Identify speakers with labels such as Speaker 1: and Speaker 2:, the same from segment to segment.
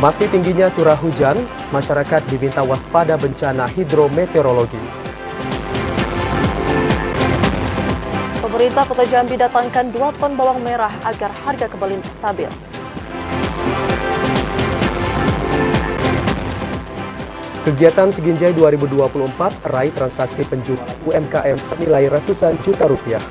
Speaker 1: Masih tingginya curah hujan, masyarakat diminta waspada bencana hidrometeorologi.
Speaker 2: Pemerintah Kota Jambi datangkan 2 ton bawang merah agar harga kembali stabil.
Speaker 1: Kegiatan Seginjai 2024 raih transaksi penjualan UMKM senilai ratusan juta rupiah.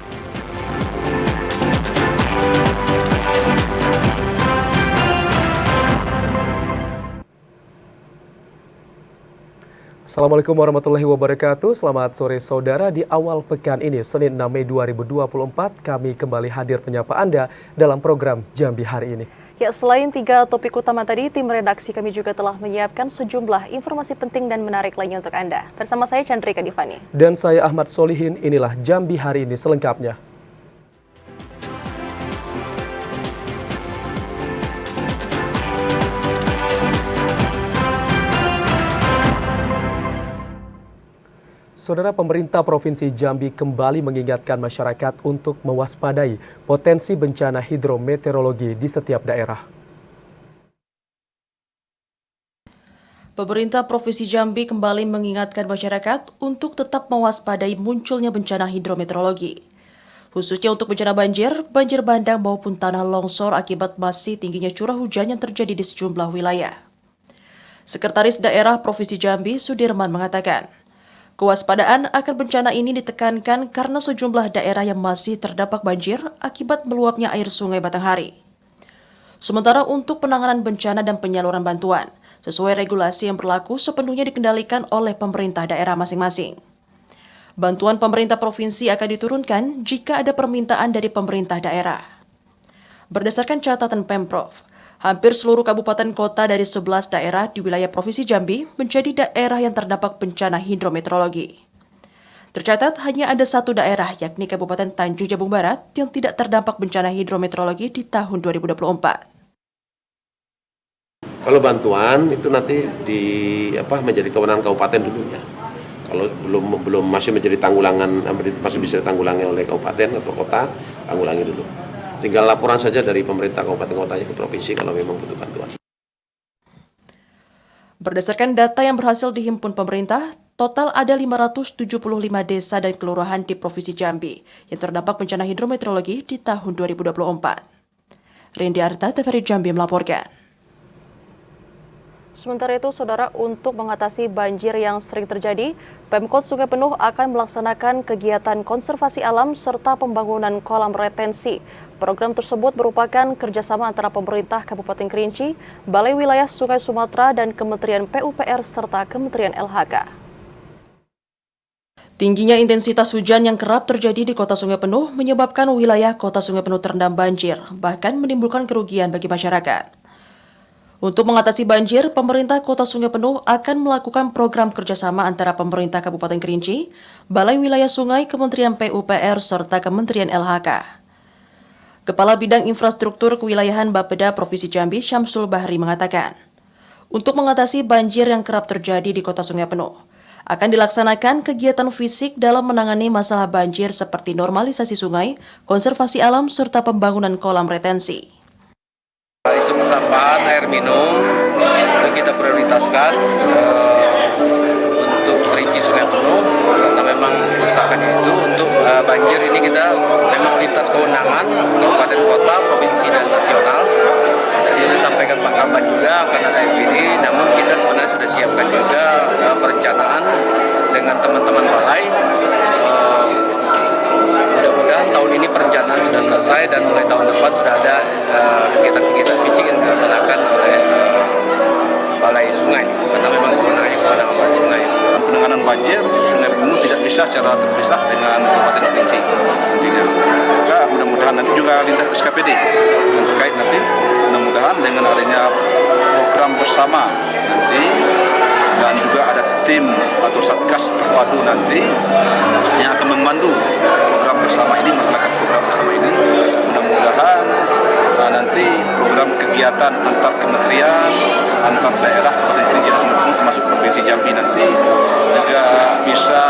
Speaker 1: Assalamualaikum warahmatullahi wabarakatuh. Selamat sore saudara. Di awal pekan ini, Senin 6 Mei 2024, kami kembali hadir menyapa Anda dalam program Jambi hari ini.
Speaker 2: Ya, selain 3 topik utama tadi, tim redaksi kami juga telah menyiapkan sejumlah informasi penting dan menarik lainnya untuk Anda. Bersama saya Chandrika Divani.
Speaker 1: Dan saya Ahmad Solihin, inilah Jambi hari ini selengkapnya. Saudara, pemerintah Provinsi Jambi kembali mengingatkan masyarakat untuk mewaspadai potensi bencana hidrometeorologi di setiap daerah.
Speaker 3: Pemerintah Provinsi Jambi kembali mengingatkan masyarakat untuk tetap mewaspadai munculnya bencana hidrometeorologi. Khususnya untuk bencana banjir, banjir bandang maupun tanah longsor akibat masih tingginya curah hujan yang terjadi di sejumlah wilayah. Sekretaris Daerah Provinsi Jambi, Sudirman, mengatakan, kewaspadaan akan bencana ini ditekankan karena sejumlah daerah yang masih terdampak banjir akibat meluapnya air Sungai Batanghari. Sementara untuk penanganan bencana dan penyaluran bantuan, sesuai regulasi yang berlaku sepenuhnya dikendalikan oleh pemerintah daerah masing-masing. Bantuan pemerintah provinsi akan diturunkan jika ada permintaan dari pemerintah daerah. Berdasarkan catatan Pemprov, hampir seluruh kabupaten kota dari 11 daerah di wilayah Provinsi Jambi menjadi daerah yang terdampak bencana hidrometeorologi. Tercatat hanya ada 1 daerah, yakni Kabupaten Tanjung Jabung Barat, yang tidak terdampak bencana hidrometeorologi di tahun 2024.
Speaker 4: Kalau bantuan itu nanti menjadi kewenangan kabupaten dulunya. Kalau belum masih menjadi tanggulangan, masih bisa ditanggulangi oleh kabupaten atau kota, tanggulangi dulu. Tinggal laporan saja dari pemerintah kabupaten kotanya ke provinsi kalau memang butuh bantuan.
Speaker 3: Berdasarkan data yang berhasil dihimpun pemerintah, total ada 575 desa dan kelurahan di Provinsi Jambi yang terdampak bencana hidrometeorologi di tahun 2024. Rindy Arta, TVRI Jambi melaporkan.
Speaker 2: Sementara itu, saudara, untuk mengatasi banjir yang sering terjadi, Pemkot Sungai Penuh akan melaksanakan kegiatan konservasi alam serta pembangunan kolam retensi. Program tersebut merupakan kerjasama antara pemerintah Kabupaten Kerinci, Balai Wilayah Sungai Sumatera, dan Kementerian PUPR serta Kementerian LHK.
Speaker 3: Tingginya intensitas hujan yang kerap terjadi di Kota Sungai Penuh menyebabkan wilayah Kota Sungai Penuh terendam banjir, bahkan menimbulkan kerugian bagi masyarakat. Untuk mengatasi banjir, pemerintah Kota Sungai Penuh akan melakukan program kerjasama antara pemerintah Kabupaten Kerinci, Balai Wilayah Sungai, Kementerian PUPR, serta Kementerian LHK. Kepala Bidang Infrastruktur Kewilayahan Bapeda Provinsi Jambi, Syamsul Bahri, mengatakan, untuk mengatasi banjir yang kerap terjadi di Kota Sungai Penuh, akan dilaksanakan kegiatan fisik dalam menangani masalah banjir seperti normalisasi sungai, konservasi alam, serta pembangunan kolam retensi.
Speaker 5: Isu persampahan air minum itu kita prioritaskan untuk Kerinci Sungai Penuh karena memang desakannya itu untuk banjir ini kita memang lintas kewenangan kabupaten kota, provinsi dan nasional. Jadi disampaikan Pak Kaban juga akan ada FGD, namun kita sebenarnya sudah siapkan juga perencanaan dengan teman-teman balai. Mudah-mudahan tahun ini perencanaan sudah selesai dan mulai tahun depan sudah ada kegiatan-kegiatan fisik yang dilaksanakan oleh Balai Sungai karena memang kewenangan Balai Sungai.
Speaker 6: Penanganan banjir Sungai Penuh tidak bisa secara terpisah dengan Kabupaten Kerinci nantinya. Maka mudah-mudahan nanti juga lintas SKPD yang terkait nanti mudah-mudahan dengan adanya program bersama nanti dan juga ada tim atau satgas terpadu nanti yang akan membantu program bersama ini, masyarakat program bersama ini. Mudah-mudahan nanti program kegiatan antar kementerian, antar daerah Kabupaten Kerinci dan Sungai Penuh termasuk Provinsi Jambi nanti juga bisa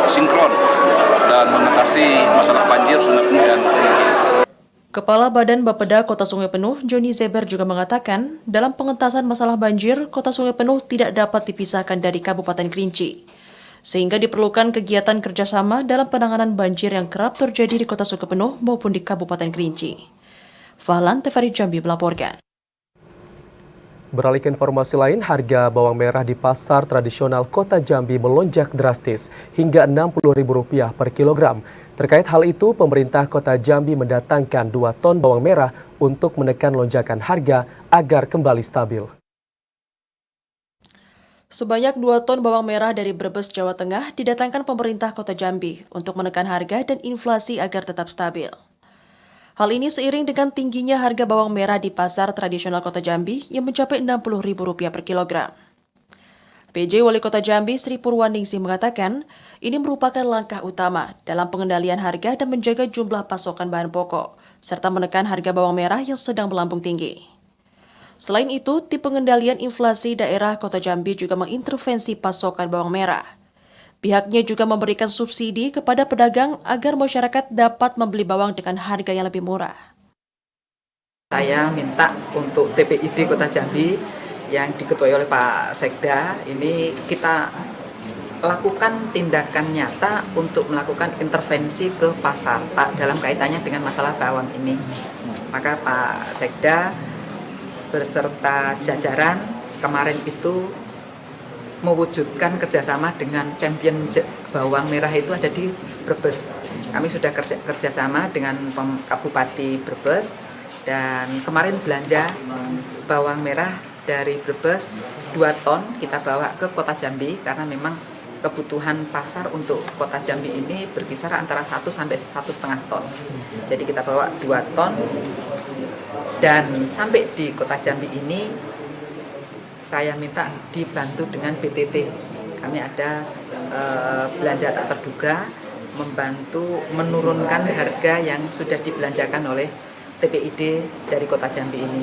Speaker 6: sinkron dan mengatasi masalah banjir Sungai Penuh dan Kerinci.
Speaker 3: Kepala Badan Bapeda Kota Sungai Penuh, Joni Zeber juga mengatakan, dalam pengentasan masalah banjir, Kota Sungai Penuh tidak dapat dipisahkan dari Kabupaten Kerinci. Sehingga diperlukan kegiatan kerjasama dalam penanganan banjir yang kerap terjadi di Kota Sungai Penuh maupun di Kabupaten Kerinci. Fahlan TVRI Jambi melaporkan.
Speaker 1: Beralih ke informasi lain, harga bawang merah di pasar tradisional Kota Jambi melonjak drastis hingga Rp60.000 per kilogram. Terkait hal itu, pemerintah Kota Jambi mendatangkan 2 ton bawang merah untuk menekan lonjakan harga agar kembali stabil.
Speaker 3: Sebanyak 2 ton bawang merah dari Brebes, Jawa Tengah didatangkan pemerintah Kota Jambi untuk menekan harga dan inflasi agar tetap stabil. Hal ini seiring dengan tingginya harga bawang merah di pasar tradisional Kota Jambi yang mencapai Rp60.000 per kilogram. PJ Wali Kota Jambi Sri Purwaningsih mengatakan, ini merupakan langkah utama dalam pengendalian harga dan menjaga jumlah pasokan bahan pokok, serta menekan harga bawang merah yang sedang melambung tinggi. Selain itu, tim pengendalian inflasi daerah Kota Jambi juga mengintervensi pasokan bawang merah. Pihaknya juga memberikan subsidi kepada pedagang agar masyarakat dapat membeli bawang dengan harga yang lebih murah.
Speaker 7: Saya minta untuk TPID Kota Jambi yang diketuai oleh Pak Sekda, ini kita lakukan tindakan nyata untuk melakukan intervensi ke pasar Pak dalam kaitannya dengan masalah bawang ini. Maka Pak Sekda beserta jajaran kemarin itu mewujudkan kerjasama dengan champion bawang merah itu ada di Brebes. Kami sudah kerjasama dengan Kabupati Brebes dan kemarin belanja bawang merah dari Brebes 2 ton kita bawa ke Kota Jambi karena memang kebutuhan pasar untuk Kota Jambi ini berkisar antara 1 sampai 1,5 ton. Jadi kita bawa 2 ton. Dan sampai di Kota Jambi ini saya minta dibantu dengan BTT. Kami ada belanja tak terduga membantu menurunkan harga yang sudah dibelanjakan oleh TPID dari Kota Jambi ini.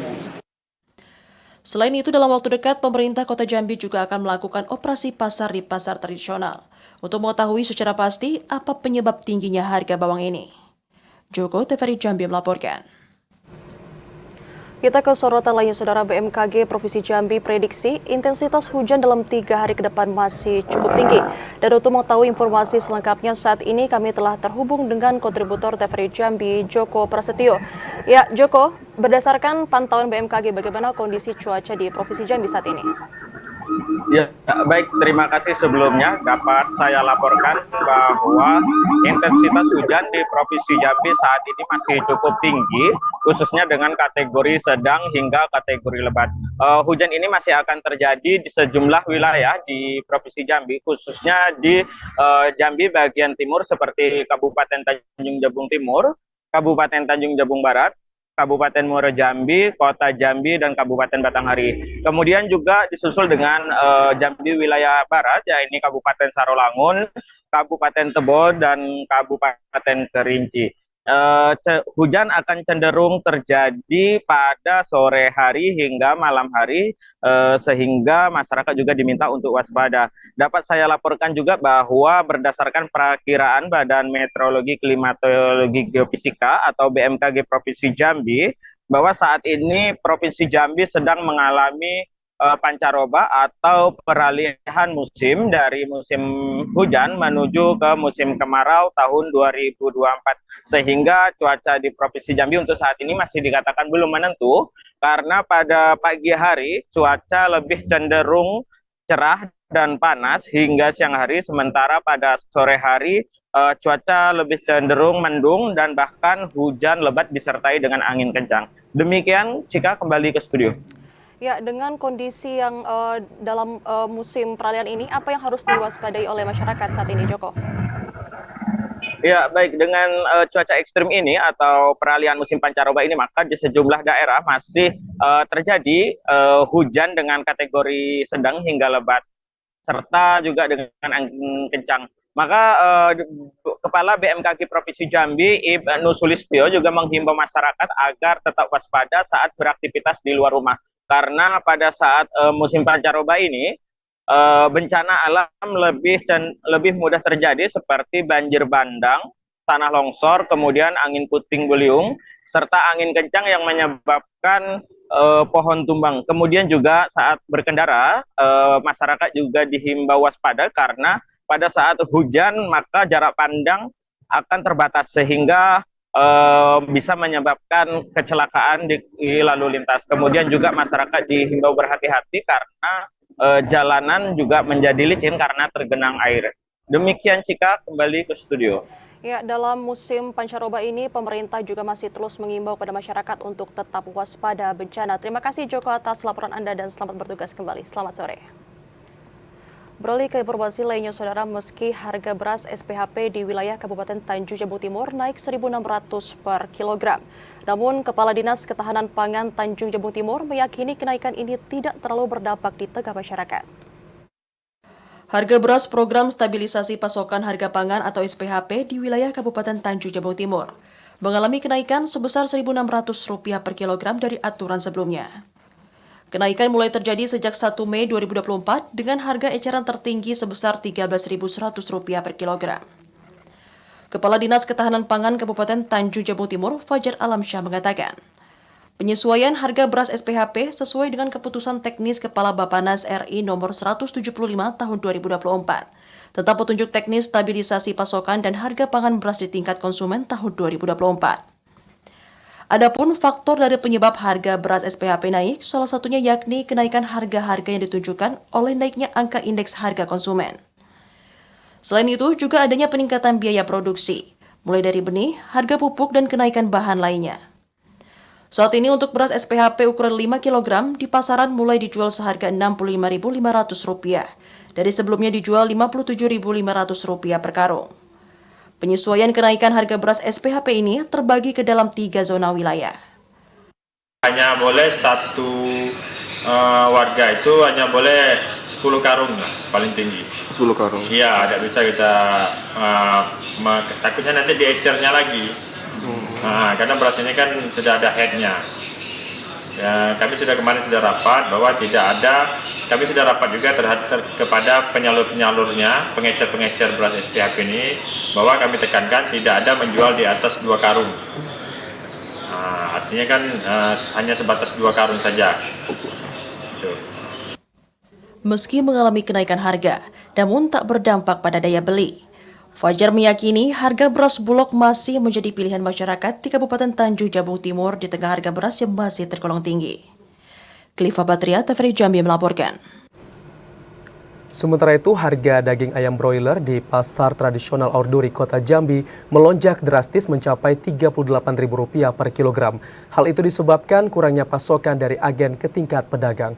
Speaker 3: Selain itu, dalam waktu dekat, pemerintah Kota Jambi juga akan melakukan operasi pasar di pasar tradisional untuk mengetahui secara pasti apa penyebab tingginya harga bawang ini. Joko TVRI Jambi melaporkan.
Speaker 2: Kita ke sorotan lainnya, Saudara. BMKG Provinsi Jambi prediksi intensitas hujan dalam 3 hari ke depan masih cukup tinggi. Dan untuk mengetahui informasi selengkapnya saat ini kami telah terhubung dengan kontributor TVRI Jambi, Joko Prasetyo. Ya, Joko, berdasarkan pantauan BMKG, bagaimana kondisi cuaca di Provinsi Jambi saat ini?
Speaker 8: Ya, baik, terima kasih sebelumnya dapat saya laporkan bahwa intensitas hujan di Provinsi Jambi saat ini masih cukup tinggi, khususnya dengan kategori sedang hingga kategori lebat. Hujan ini masih akan terjadi di sejumlah wilayah di Provinsi Jambi, khususnya di Jambi bagian timur seperti Kabupaten Tanjung Jabung Timur, Kabupaten Tanjung Jabung Barat, Kabupaten Muaro Jambi, Kota Jambi, dan Kabupaten Batanghari. Kemudian juga disusul dengan Jambi wilayah barat, yaitu Kabupaten Sarolangun, Kabupaten Tebo, dan Kabupaten Kerinci. Hujan akan cenderung terjadi pada sore hari hingga malam hari, sehingga masyarakat juga diminta untuk waspada. Dapat saya laporkan juga bahwa berdasarkan perakiraan Badan Meteorologi, Klimatologi, Geofisika atau BMKG Provinsi Jambi, bahwa saat ini Provinsi Jambi sedang mengalami pancaroba atau peralihan musim dari musim hujan menuju ke musim kemarau tahun 2024, sehingga cuaca di Provinsi Jambi untuk saat ini masih dikatakan belum menentu karena pada pagi hari cuaca lebih cenderung cerah dan panas hingga siang hari, sementara pada sore hari cuaca lebih cenderung mendung dan bahkan hujan lebat disertai dengan angin kencang. Demikian, Cika, kembali ke studio.
Speaker 2: Ya, dengan kondisi yang dalam musim peralihan ini, apa yang harus diwaspadai oleh masyarakat saat ini, Joko?
Speaker 8: Ya, baik, dengan cuaca ekstrim ini atau peralihan musim pancaroba ini, maka di sejumlah daerah masih terjadi hujan dengan kategori sedang hingga lebat, serta juga dengan angin kencang. Maka Kepala BMKG Provinsi Jambi, Ibnu Sulistyo, juga menghimbau masyarakat agar tetap waspada saat beraktivitas di luar rumah. Karena pada saat musim pancaroba ini, bencana alam lebih mudah terjadi seperti banjir bandang, tanah longsor, kemudian angin puting beliung, serta angin kencang yang menyebabkan pohon tumbang. Kemudian juga saat berkendara, masyarakat juga dihimbau waspada karena pada saat hujan maka jarak pandang akan terbatas sehingga bisa menyebabkan kecelakaan di lalu lintas. Kemudian juga masyarakat dihimbau berhati-hati karena jalanan juga menjadi licin karena tergenang air. Demikian Cika, kembali ke studio.
Speaker 2: Ya, dalam musim pancaroba ini, pemerintah juga masih terus mengimbau pada masyarakat untuk tetap waspada bencana. Terima kasih Joko atas laporan Anda dan selamat bertugas kembali. Selamat sore. Beralih ke informasi lainnya, Saudara, meski harga beras SPHP di wilayah Kabupaten Tanjung Jabung Timur naik 1.600 per kilogram. Namun, Kepala Dinas Ketahanan Pangan Tanjung Jabung Timur meyakini kenaikan ini tidak terlalu berdampak di tengah masyarakat.
Speaker 3: Harga beras Program Stabilisasi Pasokan Harga Pangan atau SPHP di wilayah Kabupaten Tanjung Jabung Timur mengalami kenaikan sebesar Rp1.600 per kilogram dari aturan sebelumnya. Kenaikan mulai terjadi sejak 1 Mei 2024 dengan harga eceran tertinggi sebesar Rp13.100 per kilogram. Kepala Dinas Ketahanan Pangan Kabupaten Tanjung Jabung Timur, Fajar Alamsyah mengatakan, penyesuaian harga beras SPHP sesuai dengan keputusan teknis Kepala Bappenas RI nomor 175 tahun 2024 tentang petunjuk teknis stabilisasi pasokan dan harga pangan beras di tingkat konsumen tahun 2024. Adapun faktor dari penyebab harga beras SPHP naik, salah satunya yakni kenaikan harga-harga yang ditunjukkan oleh naiknya angka indeks harga konsumen. Selain itu, juga adanya peningkatan biaya produksi, mulai dari benih, harga pupuk, dan kenaikan bahan lainnya. Saat ini untuk beras SPHP ukuran 5 kg di pasaran mulai dijual seharga Rp65.500, dari sebelumnya dijual Rp57.500 per karung. Penyesuaian kenaikan harga beras SPHP ini terbagi ke dalam 3 zona wilayah.
Speaker 9: Hanya boleh satu warga itu hanya boleh 10 karung lah, paling tinggi.
Speaker 10: 10 karung?
Speaker 9: Iya, tidak bisa kita, takutnya nanti diecernya lagi. Karena beras ini kan sudah ada headnya. Ya, kami kemarin sudah rapat bahwa tidak ada, kami sudah rapat juga kepada penyalur-penyalurnya, pengecer-pengecer beras SPHP ini, bahwa kami tekankan tidak ada menjual di atas 2 karung. Artinya kan hanya sebatas 2 karung saja. Gitu.
Speaker 3: Meski mengalami kenaikan harga, namun tak berdampak pada daya beli. Fajar meyakini harga beras Bulog masih menjadi pilihan masyarakat di Kabupaten Tanjung Jabung Timur di tengah harga beras yang masih tergolong tinggi. Klifa Batria, TVRI Jambi melaporkan.
Speaker 1: Sementara itu, harga daging ayam broiler di pasar tradisional Orduri, Kota Jambi melonjak drastis mencapai Rp38.000 per kilogram. Hal itu disebabkan kurangnya pasokan dari agen ke tingkat pedagang.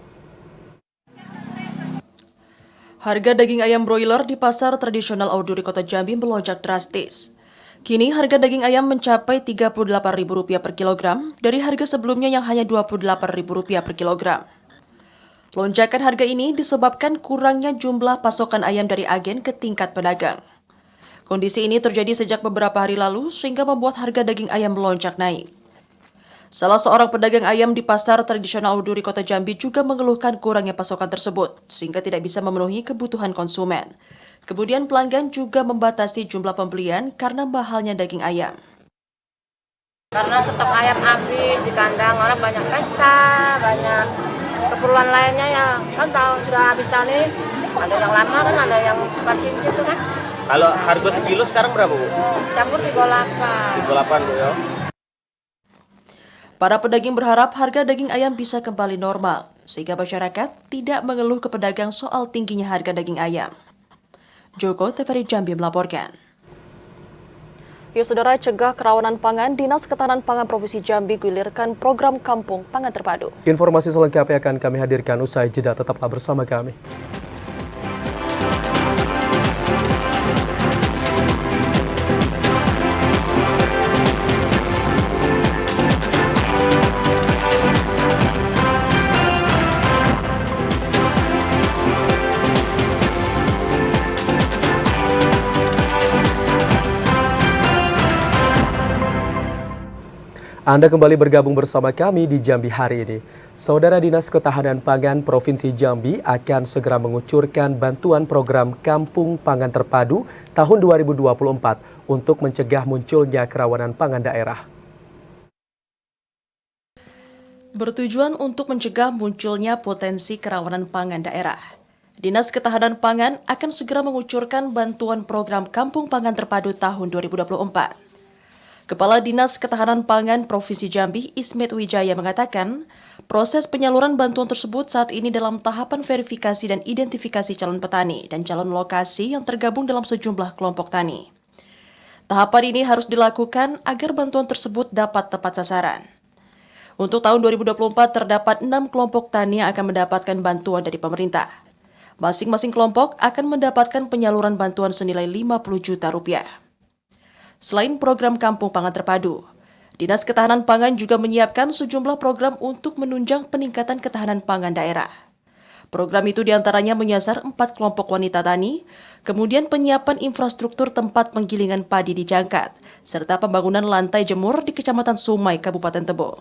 Speaker 3: Harga daging ayam broiler di pasar tradisional Orduri Kota Jambi melonjak drastis. Kini harga daging ayam mencapai Rp38.000 per kilogram dari harga sebelumnya yang hanya Rp28.000 per kilogram. Lonjakan harga ini disebabkan kurangnya jumlah pasokan ayam dari agen ke tingkat pedagang. Kondisi ini terjadi sejak beberapa hari lalu sehingga membuat harga daging ayam melonjak naik. Salah seorang pedagang ayam di pasar tradisional Orduri Kota Jambi juga mengeluhkan kurangnya pasokan tersebut sehingga tidak bisa memenuhi kebutuhan konsumen. Kemudian pelanggan juga membatasi jumlah pembelian karena mahalnya daging ayam.
Speaker 11: Karena stok ayam habis di kandang, orang banyak pesta, banyak keperluan lainnya ya. Kan tahu sudah habis tahun ini, ada yang lama kan, ada yang cincin tuh kan.
Speaker 5: Kalau harga sekilo sekarang berapa, Bu?
Speaker 11: Campur 38.
Speaker 5: 38, Bu, ya.
Speaker 3: Para pedagang berharap harga daging ayam bisa kembali normal, sehingga masyarakat tidak mengeluh ke pedagang soal tingginya harga daging ayam. Joko, TVRI Jambi melaporkan.
Speaker 2: Ya, Saudara, cegah kerawanan pangan, Dinas Ketahanan Pangan Provinsi Jambi gulirkan program Kampung Pangan Terpadu.
Speaker 1: Informasi selengkapnya akan kami hadirkan usai jeda, tetaplah bersama kami. Anda kembali bergabung bersama kami di Jambi hari ini. Saudara Dinas Ketahanan Pangan Provinsi Jambi akan segera mengucurkan bantuan program Kampung Pangan Terpadu tahun 2024 untuk mencegah munculnya kerawanan pangan daerah.
Speaker 3: Bertujuan untuk mencegah munculnya potensi kerawanan pangan daerah, Dinas Ketahanan Pangan akan segera mengucurkan bantuan program Kampung Pangan Terpadu tahun 2024. Kepala Dinas Ketahanan Pangan Provinsi Jambi, Ismet Wijaya mengatakan, proses penyaluran bantuan tersebut saat ini dalam tahapan verifikasi dan identifikasi calon petani dan calon lokasi yang tergabung dalam sejumlah kelompok tani. Tahapan ini harus dilakukan agar bantuan tersebut dapat tepat sasaran. Untuk tahun 2024 terdapat 6 kelompok tani yang akan mendapatkan bantuan dari pemerintah. Masing-masing kelompok akan mendapatkan penyaluran bantuan senilai 50 juta rupiah. Selain program Kampung Pangan Terpadu, Dinas Ketahanan Pangan juga menyiapkan sejumlah program untuk menunjang peningkatan ketahanan pangan daerah. Program itu diantaranya menyasar 4 kelompok wanita tani, kemudian penyiapan infrastruktur tempat penggilingan padi di Jangkat, serta pembangunan lantai jemur di Kecamatan Sumai, Kabupaten Tebo.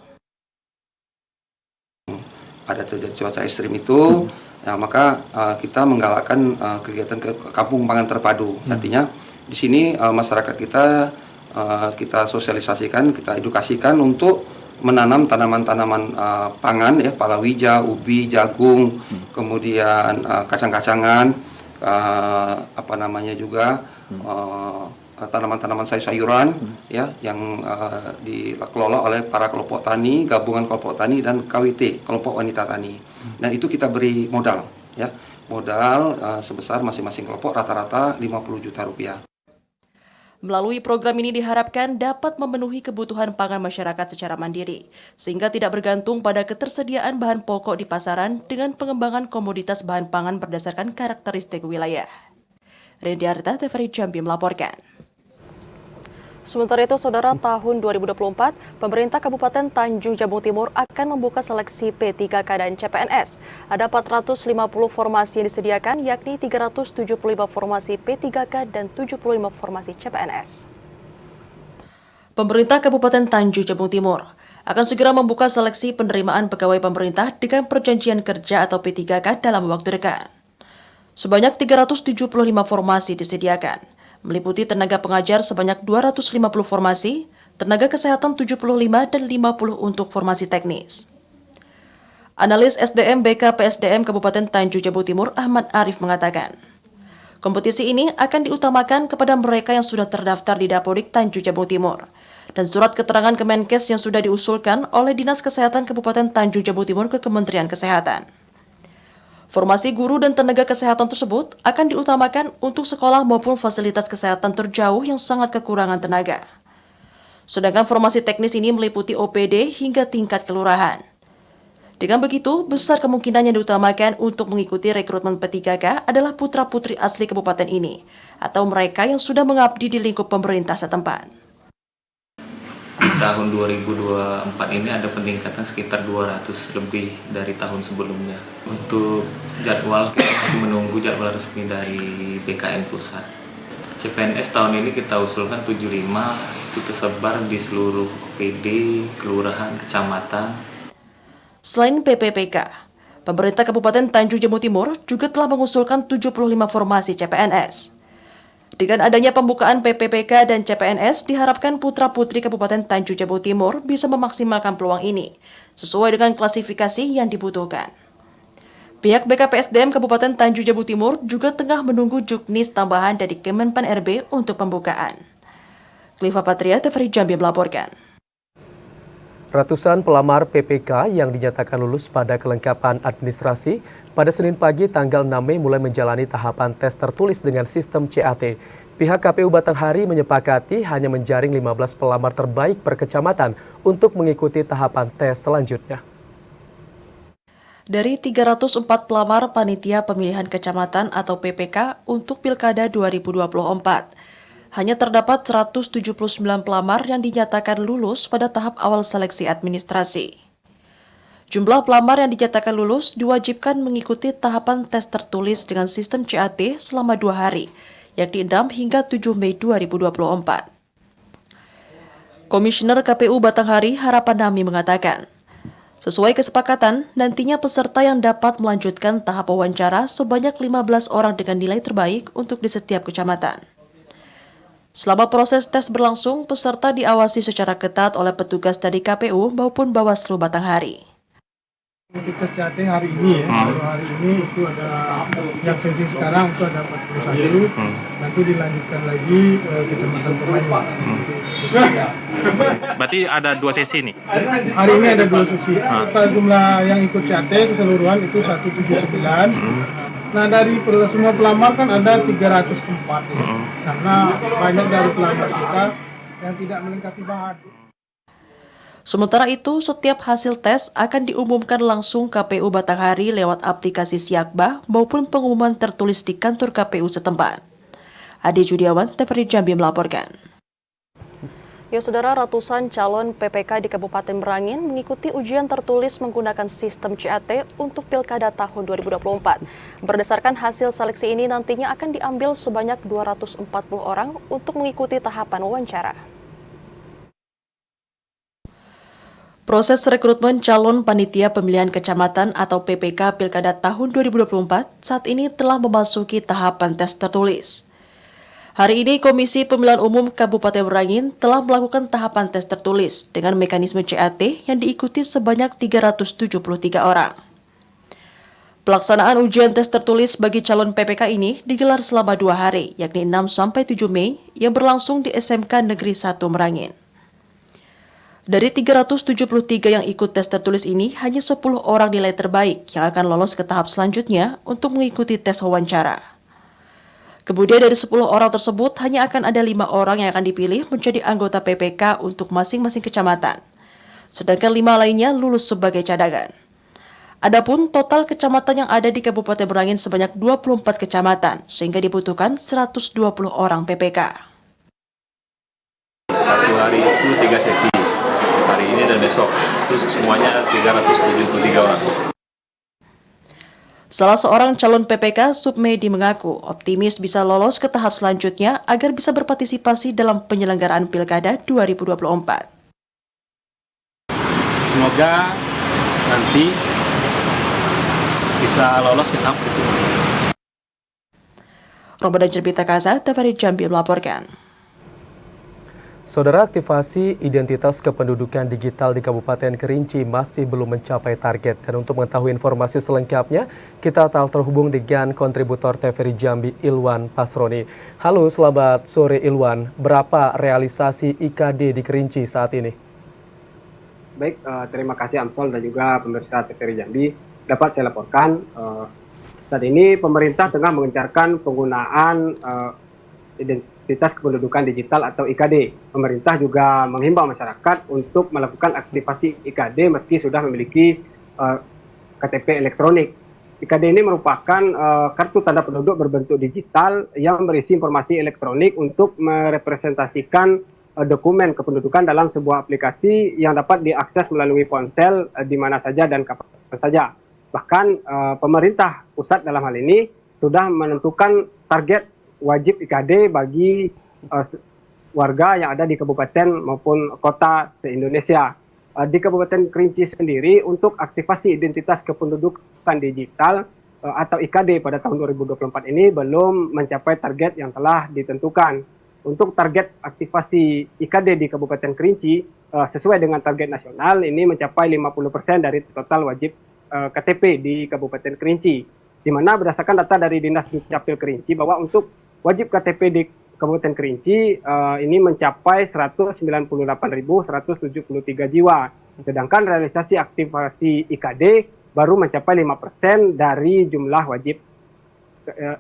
Speaker 10: Ada terjadi cuaca ekstrim itu, ya, maka kita menggalakkan kegiatan Kampung Pangan Terpadu. Artinya di sini masyarakat kita sosialisasikan, kita edukasikan untuk menanam tanaman-tanaman pangan ya, palawija, ubi, jagung, kemudian kacang-kacangan, juga tanaman-tanaman sayur-sayuran ya yang dikelola oleh para kelompok tani, gabungan kelompok tani dan KWT, kelompok wanita tani. Dan itu kita beri modal ya. Modal sebesar masing-masing kelompok rata-rata 50 juta rupiah.
Speaker 3: Melalui program ini diharapkan dapat memenuhi kebutuhan pangan masyarakat secara mandiri, sehingga tidak bergantung pada ketersediaan bahan pokok di pasaran dengan pengembangan komoditas bahan pangan berdasarkan karakteristik wilayah. Rendi Arta, TVRI Jambi melaporkan.
Speaker 2: Sementara itu, Saudara, tahun 2024, pemerintah Kabupaten Tanjung Jabung Timur akan membuka seleksi P3K dan CPNS. Ada 450 formasi yang disediakan, yakni 375 formasi P3K dan 75 formasi CPNS.
Speaker 3: Pemerintah Kabupaten Tanjung Jabung Timur akan segera membuka seleksi penerimaan pegawai pemerintah dengan perjanjian kerja atau P3K dalam waktu dekat. Sebanyak 375 formasi disediakan, meliputi tenaga pengajar sebanyak 250 formasi, tenaga kesehatan 75 dan 50 untuk formasi teknis. Analis SDM BKPSDM Kabupaten Tanjung Jabung Timur Ahmad Arif mengatakan, kompetisi ini akan diutamakan kepada mereka yang sudah terdaftar di Dapodik Tanjung Jabung Timur dan surat keterangan Kemenkes yang sudah diusulkan oleh Dinas Kesehatan Kabupaten Tanjung Jabung Timur ke Kementerian Kesehatan. Formasi guru dan tenaga kesehatan tersebut akan diutamakan untuk sekolah maupun fasilitas kesehatan terjauh yang sangat kekurangan tenaga. Sedangkan formasi teknis ini meliputi OPD hingga tingkat kelurahan. Dengan begitu, besar kemungkinan yang diutamakan untuk mengikuti rekrutmen P3K adalah putra-putri asli kabupaten ini, atau mereka yang sudah mengabdi di lingkup pemerintah setempat.
Speaker 12: Tahun 2024 ini ada peningkatan sekitar 200 lebih dari tahun sebelumnya. Untuk jadwal, kita masih menunggu jadwal resmi dari BKN Pusat. CPNS tahun ini kita usulkan 75, itu tersebar di seluruh PD, kelurahan, kecamatan.
Speaker 3: Selain PPPK, pemerintah Kabupaten Tanjung Jabung Timur juga telah mengusulkan 75 formasi CPNS. Dengan adanya pembukaan PPPK dan CPNS, diharapkan putra-putri Kabupaten Tanjung Jabung Timur bisa memaksimalkan peluang ini, sesuai dengan klasifikasi yang dibutuhkan. Pihak BKPSDM Kabupaten Tanjung Jabung Timur juga tengah menunggu juknis tambahan dari Kemenpan RB untuk pembukaan. Kliva Patria, TVRI Jambi melaporkan.
Speaker 1: Ratusan pelamar PPK yang dinyatakan lulus pada kelengkapan administrasi pada Senin pagi tanggal 6 Mei mulai menjalani tahapan tes tertulis dengan sistem CAT. Pihak KPU Batanghari menyepakati hanya menjaring 15 pelamar terbaik per kecamatan untuk mengikuti tahapan tes selanjutnya.
Speaker 3: Dari 304 pelamar panitia pemilihan kecamatan atau PPK untuk Pilkada 2024, hanya terdapat 179 pelamar yang dinyatakan lulus pada tahap awal seleksi administrasi. Jumlah pelamar yang dinyatakan lulus diwajibkan mengikuti tahapan tes tertulis dengan sistem CAT selama 2 hari, yakni 6 hingga 7 Mei 2024. Komisioner KPU Batanghari Harapan Nami mengatakan, sesuai kesepakatan, nantinya peserta yang dapat melanjutkan tahap wawancara sebanyak 15 orang dengan nilai terbaik untuk di setiap kecamatan. Selama proses tes berlangsung, peserta diawasi secara ketat oleh petugas dari KPU maupun Bawaslu Batanghari.
Speaker 13: Kita chatting hari ini ya, kalau hari ini itu ada yang sesi sekarang itu ada 41, nanti dilanjutkan lagi kecamatan Permainan.
Speaker 8: Berarti ada 2 sesi nih?
Speaker 13: Hari ini ada 2 sesi. Total jumlah yang ikut chatting keseluruhan itu 179. Nah dari semua pelamar kan ada 304 ya, karena banyak dari pelamar kita yang tidak melengkapi bahan.
Speaker 3: Sementara itu, setiap hasil tes akan diumumkan langsung KPU Batanghari lewat aplikasi Siakba maupun pengumuman tertulis di kantor KPU setempat. Ade Judiawan, TVRI Jambi melaporkan.
Speaker 2: Ya saudara, ratusan calon PPK di Kabupaten Merangin mengikuti ujian tertulis menggunakan sistem CAT untuk Pilkada tahun 2024. Berdasarkan hasil seleksi ini nantinya akan diambil sebanyak 240 orang untuk mengikuti tahapan wawancara.
Speaker 3: Proses rekrutmen calon panitia pemilihan kecamatan atau PPK Pilkada tahun 2024 saat ini telah memasuki tahapan tes tertulis. Hari ini Komisi Pemilihan Umum Kabupaten Merangin telah melakukan tahapan tes tertulis dengan mekanisme CAT yang diikuti sebanyak 373 orang. Pelaksanaan ujian tes tertulis bagi calon PPK ini digelar selama 2 hari, yakni 6-7 Mei, yang berlangsung di SMK Negeri 1 Merangin. Dari 373 yang ikut tes tertulis ini, hanya 10 orang nilai terbaik yang akan lolos ke tahap selanjutnya untuk mengikuti tes wawancara. Kemudian dari 10 orang tersebut, hanya akan ada 5 orang yang akan dipilih menjadi anggota PPK untuk masing-masing kecamatan. Sedangkan 5 lainnya lulus sebagai cadangan. Adapun total kecamatan yang ada di Kabupaten Merangin sebanyak 24 kecamatan, sehingga dibutuhkan 120 orang PPK.
Speaker 14: Satu hari itu 3 sesi. Hari ini dan besok, terus semuanya 373 orang.
Speaker 3: Salah seorang calon PPK, Submedi, mengaku optimis bisa lolos ke tahap selanjutnya agar bisa berpartisipasi dalam penyelenggaraan Pilkada 2024.
Speaker 15: Semoga nanti bisa lolos ke tahap itu.
Speaker 3: Ramadan Cerbita Kasa, TVRI Jambi melaporkan.
Speaker 1: Saudara, aktivasi identitas kependudukan digital di Kabupaten Kerinci masih belum mencapai target. Dan untuk mengetahui informasi selengkapnya, kita telah terhubung dengan kontributor TVRI Jambi, Ilwan Pasroni. Halo, selamat sore Ilwan. Berapa realisasi IKD di Kerinci saat ini?
Speaker 16: Baik, terima kasih Amsol dan juga pemirsa TVRI Jambi. Dapat saya laporkan, saat ini pemerintah tengah mengencarkan penggunaan identitas kependudukan digital atau IKD. Pemerintah juga menghimbau masyarakat untuk melakukan aktivasi IKD meski sudah memiliki KTP elektronik. IKD ini merupakan kartu tanda penduduk berbentuk digital yang berisi informasi elektronik untuk merepresentasikan dokumen kependudukan dalam sebuah aplikasi yang dapat diakses melalui ponsel di mana saja dan kapan saja. Bahkan pemerintah pusat dalam hal ini sudah menentukan target wajib IKD bagi warga yang ada di kabupaten maupun kota se-Indonesia. Di Kabupaten Kerinci sendiri untuk aktivasi identitas kependudukan digital atau IKD pada tahun 2024 ini belum mencapai target yang telah ditentukan. Untuk target aktivasi IKD di Kabupaten Kerinci sesuai dengan target nasional ini mencapai 50% dari total wajib KTP di Kabupaten Kerinci. Di mana berdasarkan data dari Dinas Dukcapil Kerinci bahwa untuk wajib KTP di Kabupaten Kerinci ini mencapai 198.173 jiwa. Sedangkan realisasi aktivasi IKD baru mencapai 5% dari jumlah wajib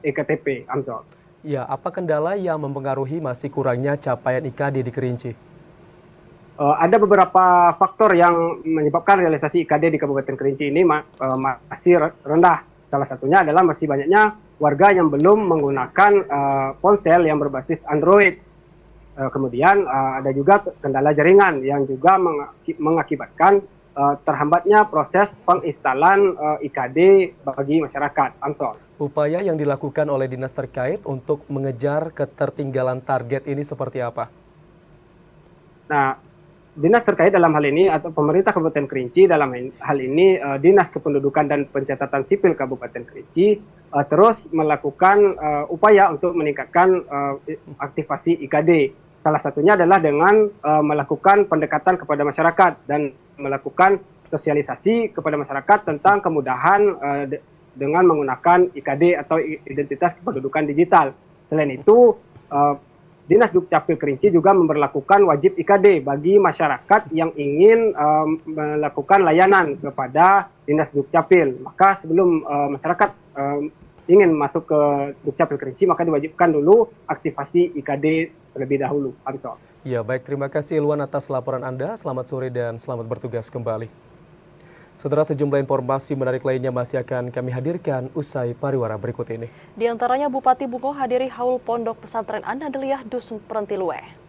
Speaker 16: eKTP. Amsol.
Speaker 1: Ya, apa kendala yang mempengaruhi masih kurangnya capaian IKD di Kerinci?
Speaker 16: Ada beberapa faktor yang menyebabkan realisasi IKD di Kabupaten Kerinci ini masih rendah. Salah satunya adalah masih banyaknya warga yang belum menggunakan ponsel yang berbasis Android. Kemudian ada juga kendala jaringan yang juga mengakibatkan terhambatnya proses penginstalan IKD bagi masyarakat. Amsol.
Speaker 1: Upaya yang dilakukan oleh dinas terkait untuk mengejar ketertinggalan target ini seperti apa?
Speaker 16: Nah, dinas terkait dalam hal ini atau pemerintah Kabupaten Kerinci dalam hal ini Dinas Kependudukan dan Pencatatan Sipil Kabupaten Kerinci terus melakukan upaya untuk meningkatkan aktivasi IKD. Salah satunya adalah dengan melakukan pendekatan kepada masyarakat dan melakukan sosialisasi kepada masyarakat tentang kemudahan dengan menggunakan IKD atau identitas kependudukan digital. Selain itu, Dinas Dukcapil Kerinci juga memberlakukan wajib IKD bagi masyarakat yang ingin melakukan layanan kepada Dinas Dukcapil. Maka sebelum masyarakat ingin masuk ke Dukcapil Kerinci, maka diwajibkan dulu aktivasi IKD terlebih dahulu. Amsol.
Speaker 1: Ya, baik, terima kasih Ilwan atas laporan Anda. Selamat sore dan selamat bertugas kembali. Saudara, sejumlah informasi menarik lainnya masih akan kami hadirkan usai pariwara berikut ini.
Speaker 2: Di antaranya Bupati Bungo hadiri haul Pondok Pesantren An-Nadliyah Dusun Perentilue.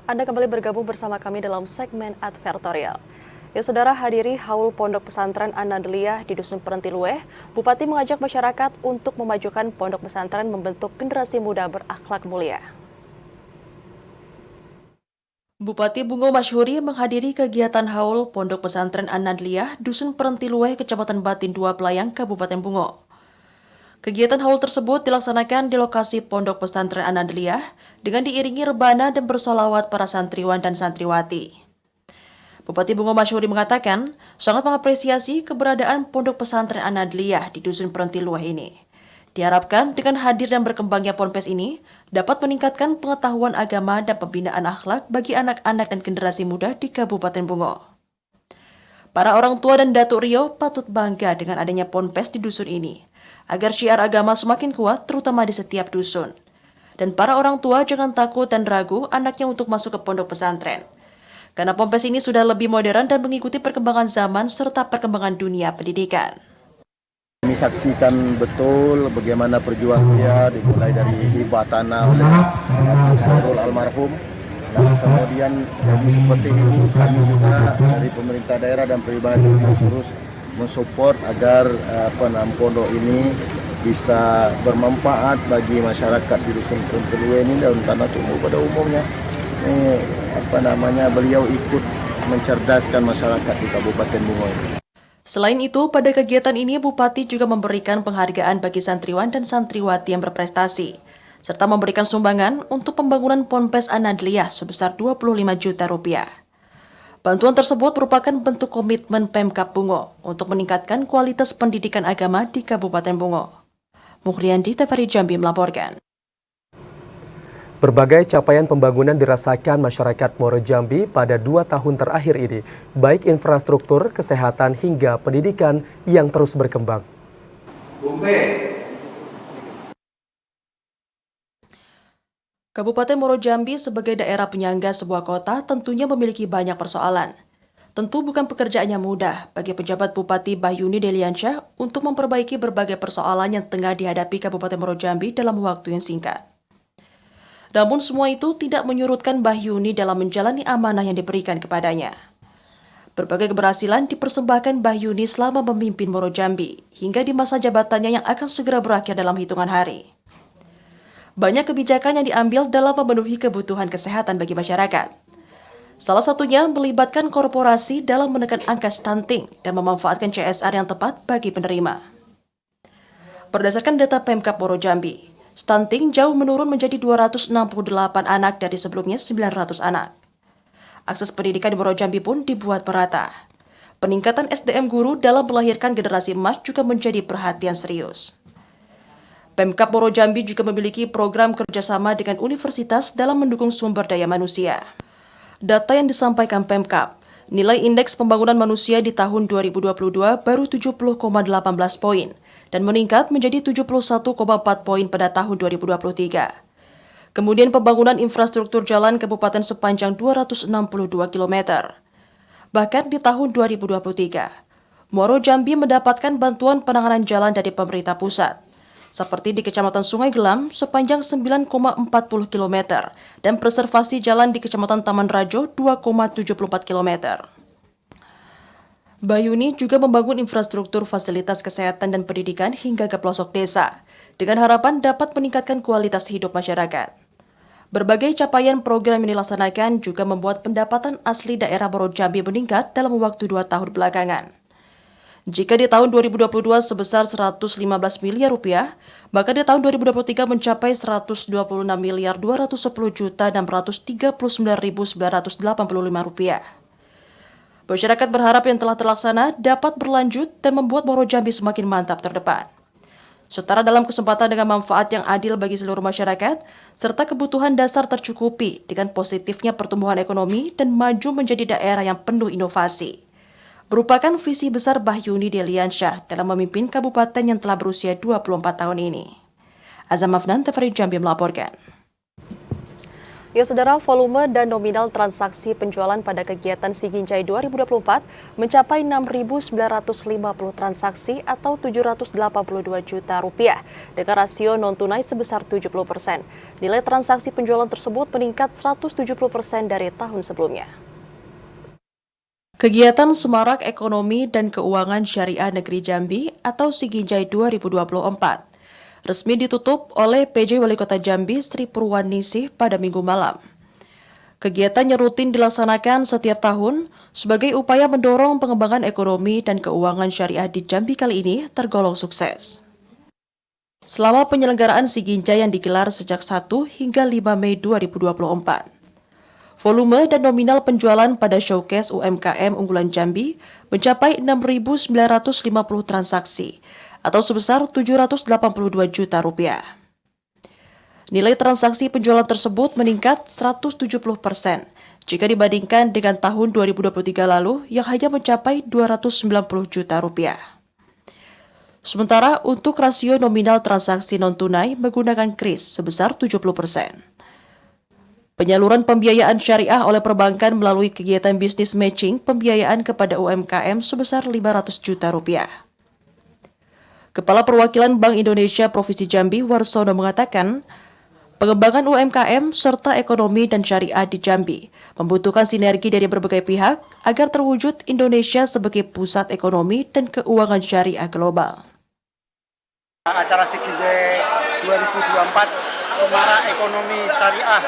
Speaker 2: Anda kembali bergabung bersama kami dalam segmen advertorial. Ya, saudara, hadiri haul Pondok Pesantren An-Nadliyah di Dusun Perentilue, Bupati mengajak masyarakat untuk memajukan pondok pesantren membentuk generasi muda berakhlak mulia.
Speaker 3: Bupati Bungo Masyhuri menghadiri kegiatan haul Pondok Pesantren An-Nadliyah Dusun Perentilue, Kecamatan Batin 2 Pelayang, Kabupaten Bungo. Kegiatan haul tersebut dilaksanakan di lokasi Pondok Pesantren An-Nadliyah dengan diiringi rebana dan bersolawat para santriwan dan santriwati. Bupati Bungo Masyhuri mengatakan sangat mengapresiasi keberadaan Pondok Pesantren An-Nadliyah di Dusun Perentilue ini. Diharapkan dengan hadir dan berkembangnya ponpes ini dapat meningkatkan pengetahuan agama dan pembinaan akhlak bagi anak-anak dan generasi muda di Kabupaten Bungo. Para orang tua dan Datuk Rio patut bangga dengan adanya ponpes di dusun ini, agar syiar agama semakin kuat terutama di setiap dusun. Dan para orang tua jangan takut dan ragu anaknya untuk masuk ke pondok pesantren. Karena ponpes ini sudah lebih modern dan mengikuti perkembangan zaman serta perkembangan dunia pendidikan.
Speaker 17: Kami saksikan betul bagaimana perjuangan dia dimulai dari hibah tanah oleh Sahrul almarhum. Dan kemudian jadi seperti ini kami juga dari pemerintah daerah dan pribadi terus mensupport agar pondok ini bisa bermanfaat bagi masyarakat di Dusun Perentilue ini dan tanah tumbuh pada umumnya. Beliau ikut mencerdaskan masyarakat di Kabupaten Bungo.
Speaker 3: Selain itu, pada kegiatan ini Bupati juga memberikan penghargaan bagi santriwan dan santriwati yang berprestasi, serta memberikan sumbangan untuk pembangunan Ponpes An-Nadliyah sebesar 25 juta rupiah. Bantuan tersebut merupakan bentuk komitmen Pemkab Bungo untuk meningkatkan kualitas pendidikan agama di Kabupaten Bungo. Muhriandi, TVRI Jambi melaporkan.
Speaker 1: Berbagai capaian pembangunan dirasakan masyarakat Muaro Jambi pada 2 tahun terakhir ini, baik infrastruktur, kesehatan, hingga pendidikan yang terus berkembang.
Speaker 3: Kabupaten Muaro Jambi sebagai daerah penyangga sebuah kota tentunya memiliki banyak persoalan. Tentu bukan pekerjaannya mudah bagi pejabat Bupati Bahyuni Deliansyah untuk memperbaiki berbagai persoalan yang tengah dihadapi Kabupaten Muaro Jambi dalam waktu yang singkat. Namun semua itu tidak menyurutkan Bahyuni dalam menjalani amanah yang diberikan kepadanya. Berbagai keberhasilan dipersembahkan Bahyuni selama memimpin Muaro Jambi hingga di masa jabatannya yang akan segera berakhir dalam hitungan hari. Banyak kebijakan yang diambil dalam memenuhi kebutuhan kesehatan bagi masyarakat. Salah satunya melibatkan korporasi dalam menekan angka stunting dan memanfaatkan CSR yang tepat bagi penerima. Berdasarkan data Pemkab Muaro Jambi, stunting jauh menurun menjadi 268 anak dari sebelumnya 900 anak. Akses pendidikan di Muaro Jambi pun dibuat merata. Peningkatan SDM guru dalam melahirkan generasi emas juga menjadi perhatian serius. Pemkab Muaro Jambi juga memiliki program kerjasama dengan universitas dalam mendukung sumber daya manusia. Data yang disampaikan Pemkab, nilai indeks pembangunan manusia di tahun 2022 baru 70,18 poin dan meningkat menjadi 71,4 poin pada tahun 2023. Kemudian pembangunan infrastruktur jalan kabupaten sepanjang 262 km. Bahkan di tahun 2023, Muaro Jambi mendapatkan bantuan penanganan jalan dari pemerintah pusat. seperti di Kecamatan Sungai Gelam sepanjang 9,40 km dan preservasi jalan di Kecamatan Taman Rajo 2,74 km. Bayuni juga membangun infrastruktur fasilitas kesehatan dan pendidikan hingga ke pelosok desa, dengan harapan dapat meningkatkan kualitas hidup masyarakat. Berbagai capaian program yang dilaksanakan juga membuat pendapatan asli daerah Boro Jambi meningkat dalam waktu 2 tahun belakangan. Jika di tahun 2022 sebesar 115 miliar rupiah, maka di tahun 2023 mencapai 126 miliar 210 juta 639.985 rupiah. Masyarakat berharap yang telah terlaksana dapat berlanjut dan membuat Boro Jambi semakin mantap terdepan. Setara dalam kesempatan dengan manfaat yang adil bagi seluruh masyarakat, serta kebutuhan dasar tercukupi dengan positifnya pertumbuhan ekonomi dan maju menjadi daerah yang penuh inovasi. Merupakan visi besar Bahyuni Deliansyah dalam memimpin kabupaten yang telah berusia 24 tahun ini. Azam Afnan, TVRI Jambi melaporkan.
Speaker 2: Ya saudara, volume dan nominal transaksi penjualan pada kegiatan Siginjai 2024 mencapai 6.950 transaksi atau 782 juta rupiah dengan rasio non-tunai sebesar 70%. Nilai transaksi penjualan tersebut meningkat 170% dari tahun sebelumnya.
Speaker 3: Kegiatan Semarak Ekonomi dan Keuangan Syariah Negeri Jambi atau Siginjai 2024 resmi ditutup oleh PJ Wali Kota Jambi Sri Purwaningsih pada Minggu malam. Kegiatannya rutin dilaksanakan setiap tahun sebagai upaya mendorong pengembangan ekonomi dan keuangan syariah di Jambi kali ini tergolong sukses. Selama penyelenggaraan Siginjai yang digelar sejak 1 hingga 5 Mei 2024, volume dan nominal penjualan pada showcase UMKM unggulan Jambi mencapai 6.950 transaksi atau sebesar 782 juta rupiah. Nilai transaksi penjualan tersebut meningkat 170% jika dibandingkan dengan tahun 2023 lalu yang hanya mencapai 290 juta rupiah. Sementara untuk rasio nominal transaksi non-tunai menggunakan kris sebesar 70%. Penyaluran pembiayaan syariah oleh perbankan melalui kegiatan bisnis matching pembiayaan kepada UMKM sebesar 500 juta rupiah. Kepala Perwakilan Bank Indonesia Provinsi Jambi, Warsono, mengatakan, pengembangan UMKM serta ekonomi dan syariah di Jambi membutuhkan sinergi dari berbagai pihak agar terwujud Indonesia sebagai pusat ekonomi dan keuangan syariah global.
Speaker 18: Acara Siginjai 2024 Semarak Ekonomi Syariah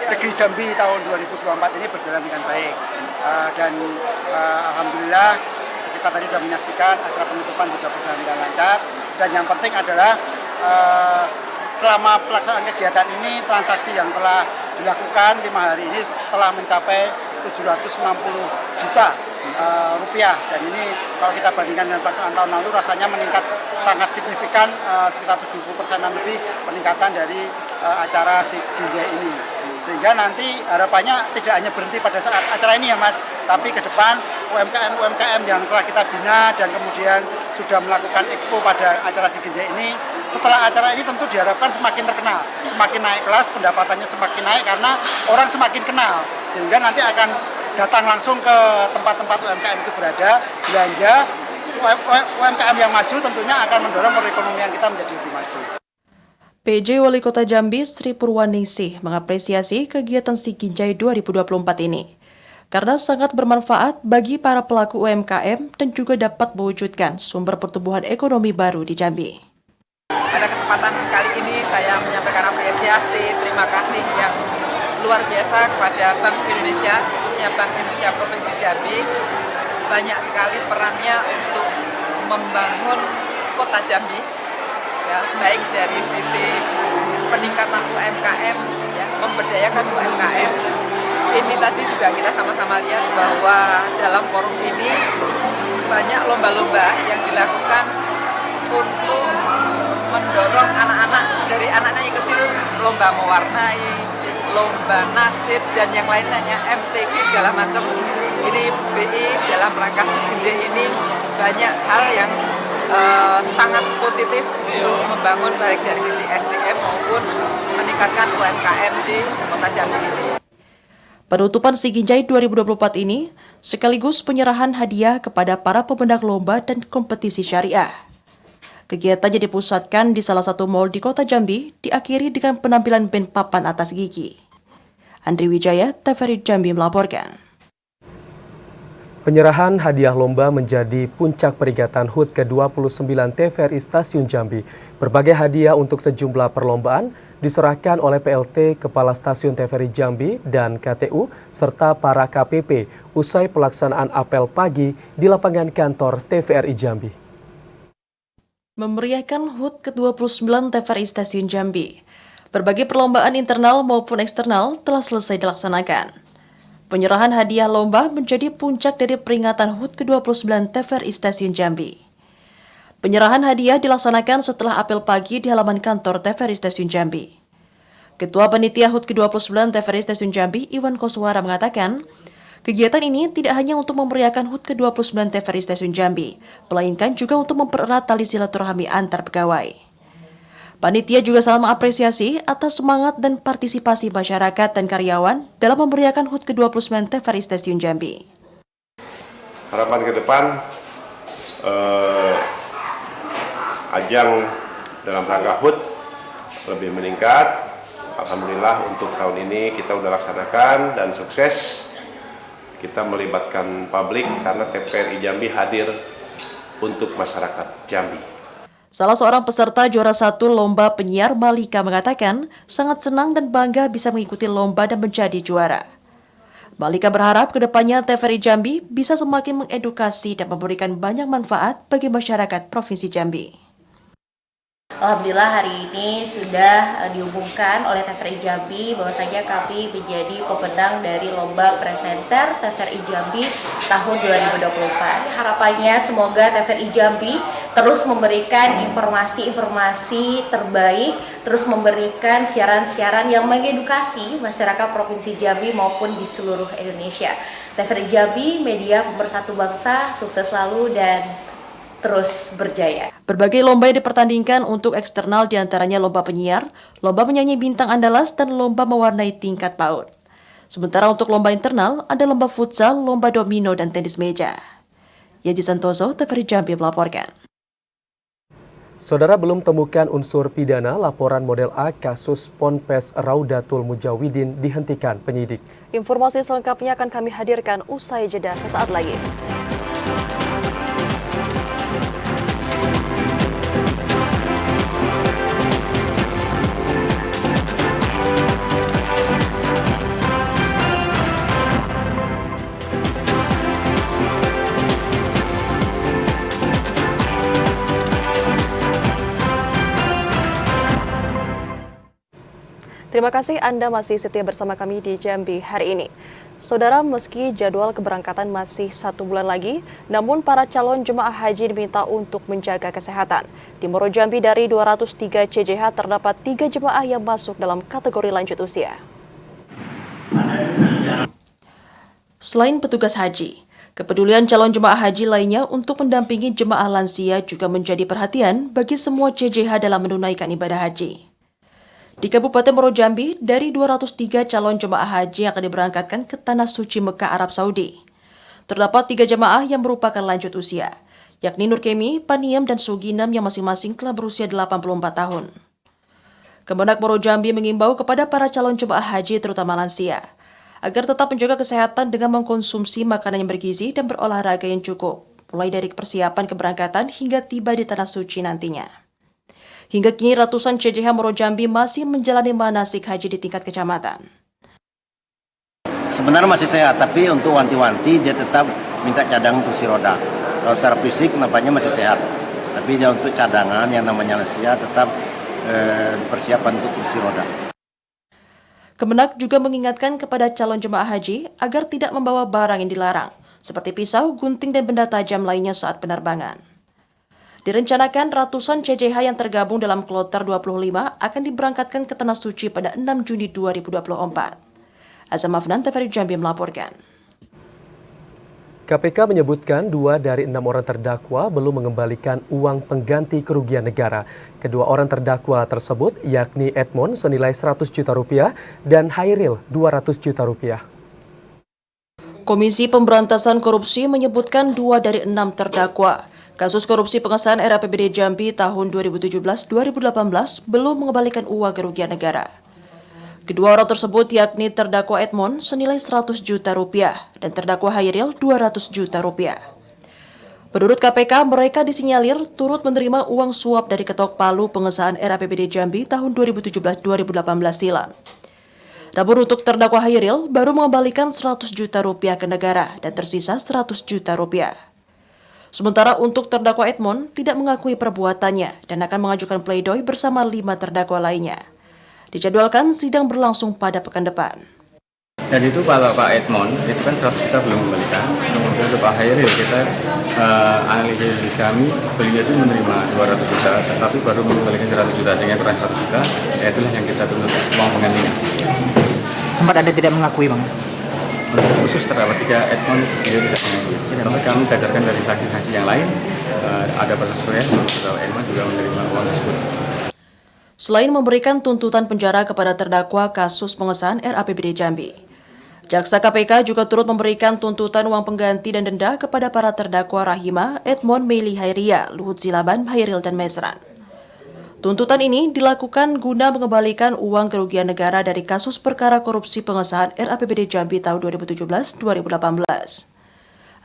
Speaker 18: Negeri Jambi tahun 2024 ini berjalan dengan baik dan alhamdulillah kita tadi sudah menyaksikan acara penutupan juga berjalan dengan lancar dan yang penting adalah selama pelaksanaan kegiatan ini transaksi yang telah dilakukan 5 hari ini telah mencapai 760 juta rupiah dan ini kalau kita bandingkan dengan pelaksanaan tahun lalu rasanya meningkat sangat signifikan sekitar 70%-an lebih peningkatan dari acara Siginjai ini. Sehingga nanti harapannya tidak hanya berhenti pada saat acara ini ya Mas, tapi ke depan UMKM yang telah kita bina dan kemudian sudah melakukan expo pada acara Siginjai ini, setelah acara ini tentu diharapkan semakin terkenal, semakin naik kelas, pendapatannya semakin naik karena orang semakin kenal, sehingga nanti akan datang langsung ke tempat-tempat UMKM itu berada, belanja. UMKM yang maju tentunya akan mendorong perekonomian kita menjadi lebih maju.
Speaker 3: PJ Wali Kota Jambi Sri Purwaningsih mengapresiasi kegiatan Siginjai 2024 ini karena sangat bermanfaat bagi para pelaku UMKM dan juga dapat mewujudkan sumber pertumbuhan ekonomi baru di Jambi.
Speaker 7: Pada kesempatan kali ini saya menyampaikan apresiasi, terima kasih yang luar biasa kepada Bank Indonesia, khususnya Bank Indonesia Provinsi Jambi. Banyak sekali perannya untuk membangun kota Jambi, ya, baik dari sisi peningkatan UMKM, ya, memberdayakan UMKM. Ini tadi juga kita sama-sama lihat bahwa dalam forum ini banyak lomba-lomba yang dilakukan untuk mendorong anak-anak, dari anak-anak yang kecil, lomba mewarnai, lomba nasid, dan yang lain-lainnya, MTQ segala macam. Ini BI dalam rangka Siginjai ini banyak hal yang sangat positif untuk membangun baik dari sisi SDM maupun meningkatkan UMKM di Kota Jambi ini.
Speaker 3: Penutupan Siginjai 2024 ini sekaligus penyerahan hadiah kepada para pemenang lomba dan kompetisi syariah. Kegiatannya dipusatkan di salah satu mal di Kota Jambi, diakhiri dengan penampilan band papan atas gigi. Andri Wijaya, TVRI Jambi melaporkan.
Speaker 1: Penyerahan hadiah lomba menjadi puncak peringatan HUT ke-29 TVRI Stasiun Jambi. Berbagai hadiah untuk sejumlah perlombaan diserahkan oleh PLT Kepala Stasiun TVRI Jambi dan KTU serta para KPP usai pelaksanaan apel pagi di lapangan kantor TVRI Jambi.
Speaker 3: Memeriahkan HUT ke-29 TVRI Stasiun Jambi. Berbagai perlombaan internal maupun eksternal telah selesai dilaksanakan. Penyerahan hadiah lomba menjadi puncak dari peringatan HUT ke-29 TVRI Stasiun Jambi. Penyerahan hadiah dilaksanakan setelah apel pagi di halaman kantor TVRI Stasiun Jambi. Ketua Panitia HUT ke-29 TVRI Stasiun Jambi, Iwan Koswara mengatakan, kegiatan ini tidak hanya untuk memeriahkan HUT ke-29 TVRI Stasiun Jambi, melainkan juga untuk mempererat tali silaturahmi antar pegawai. Panitia juga saling mengapresiasi atas semangat dan partisipasi masyarakat dan karyawan dalam memeriahkan HUT ke-29 TVRI Stasiun Jambi.
Speaker 19: Harapan ke depan, ajang dalam rangka HUT lebih meningkat. Alhamdulillah untuk tahun ini kita sudah laksanakan dan sukses. Kita melibatkan publik karena TVRI Jambi hadir untuk masyarakat Jambi.
Speaker 3: Salah seorang peserta juara 1 lomba penyiar, Malika, mengatakan sangat senang dan bangga bisa mengikuti lomba dan menjadi juara. Malika berharap kedepannya TVRI Jambi bisa semakin mengedukasi dan memberikan banyak manfaat bagi masyarakat Provinsi Jambi.
Speaker 20: Alhamdulillah hari ini sudah diumumkan oleh TVRI Jambi bahwasanya kami menjadi pemenang dari lomba presenter TVRI Jambi tahun 2024. Harapannya semoga TVRI Jambi terus memberikan informasi-informasi terbaik, terus memberikan siaran-siaran yang mengedukasi masyarakat Provinsi Jambi maupun di seluruh Indonesia. TVRI Jambi, media pemersatu bangsa, sukses selalu dan terus berjaya.
Speaker 3: Berbagai lomba yang dipertandingkan untuk eksternal diantaranya lomba penyiar, lomba menyanyi bintang andalas, dan lomba mewarnai tingkat PAUD. Sementara untuk lomba internal ada lomba futsal, lomba domino, dan tenis meja. Yaji Santoso, TVRI Jambi melaporkan.
Speaker 1: Saudara, belum temukan unsur pidana, laporan model A kasus Ponpes Raudatul Mujawidin dihentikan penyidik.
Speaker 2: Informasi selengkapnya akan kami hadirkan usai jeda sesaat lagi. Terima kasih Anda masih setia bersama kami di Jambi hari ini. Saudara, meski jadwal keberangkatan masih 1 bulan lagi, namun para calon jemaah haji diminta untuk menjaga kesehatan. Di Muaro Jambi dari 203 CJH terdapat 3 jemaah yang masuk dalam kategori lanjut usia.
Speaker 3: Selain petugas haji, kepedulian calon jemaah haji lainnya untuk mendampingi jemaah lansia juga menjadi perhatian bagi semua CJH dalam menunaikan ibadah haji. Di Kabupaten Muaro Jambi, dari 203 calon jemaah haji yang akan diberangkatkan ke Tanah Suci Mekah, Arab Saudi, terdapat 3 jemaah yang merupakan lanjut usia, yakni Nurkemi, Paniem, dan Suginam yang masing-masing telah berusia 84 tahun. Kemenak Muaro Jambi mengimbau kepada para calon jemaah haji, terutama lansia, agar tetap menjaga kesehatan dengan mengkonsumsi makanan yang bergizi dan berolahraga yang cukup, mulai dari persiapan keberangkatan hingga tiba di Tanah Suci nantinya. Hingga kini ratusan CJH Muaro Jambi masih menjalani manasik haji di tingkat kecamatan.
Speaker 21: Sebenarnya masih sehat, tapi untuk wanti-wanti dia tetap minta cadangan kursi roda. Kalau secara fisik nampaknya masih sehat, tapi dia untuk cadangan yang namanya lansia tetap dipersiapkan untuk kursi roda.
Speaker 3: Kemenak juga mengingatkan kepada calon jemaah haji agar tidak membawa barang yang dilarang, seperti pisau, gunting, dan benda tajam lainnya saat penerbangan. Direncanakan ratusan CJH yang tergabung dalam kloter 25 akan diberangkatkan ke Tanah Suci pada 6 Juni 2024. Azam Afnan, TVRI Jambi melaporkan.
Speaker 1: KPK menyebutkan 2 dari 6 orang terdakwa belum mengembalikan uang pengganti kerugian negara. Kedua orang terdakwa tersebut yakni Edmond senilai 100 juta rupiah dan Hairil 200 juta rupiah.
Speaker 3: Komisi Pemberantasan Korupsi menyebutkan 2 dari 6 terdakwa Kasus korupsi pengesahan RAPBD Jambi tahun 2017-2018 belum mengembalikan uang kerugian negara. Kedua orang tersebut yakni terdakwa Edmond senilai 100 juta rupiah dan terdakwa Hairil 200 juta rupiah. Menurut KPK, mereka disinyalir turut menerima uang suap dari Ketok Palu pengesahan RAPBD Jambi tahun 2017-2018 silam. Namun untuk terdakwa Hairil baru mengembalikan 100 juta rupiah ke negara dan tersisa 100 juta rupiah. Sementara untuk terdakwa Edmond tidak mengakui perbuatannya dan akan mengajukan pledoi bersama 5 terdakwa lainnya. Dijadwalkan sidang berlangsung pada pekan depan.
Speaker 4: Dan itu kalau Pak Edmond, itu kan 100 juta belum kembalikan. Kemudian untuk Pak Hairil, kita analisa juris kami, beliau itu menerima 200 juta, tetapi baru mengembalikan 100 juta, sehingga kurang 100 juta, ya itulah yang kita tuntut uang penggantinya.
Speaker 22: Sempat ada tidak mengakui, Bang?
Speaker 4: Untuk khusus terdakwa 3 Edmond, dia tidak mengakui. Tapi kami berdasarkan dari saksi-saksi yang lain, ada persesuaian, terdakwa Edmond juga menerima uang tersebut.
Speaker 3: Selain memberikan tuntutan penjara kepada terdakwa kasus pengesahan RAPBD Jambi, Jaksa KPK juga turut memberikan tuntutan uang pengganti dan denda kepada para terdakwa Rahima, Edmond, Meli Hairia, Luhut Silaban, Hairil, dan Mesran. Tuntutan ini dilakukan guna mengembalikan uang kerugian negara dari kasus perkara korupsi pengesahan RAPBD Jambi tahun 2017-2018.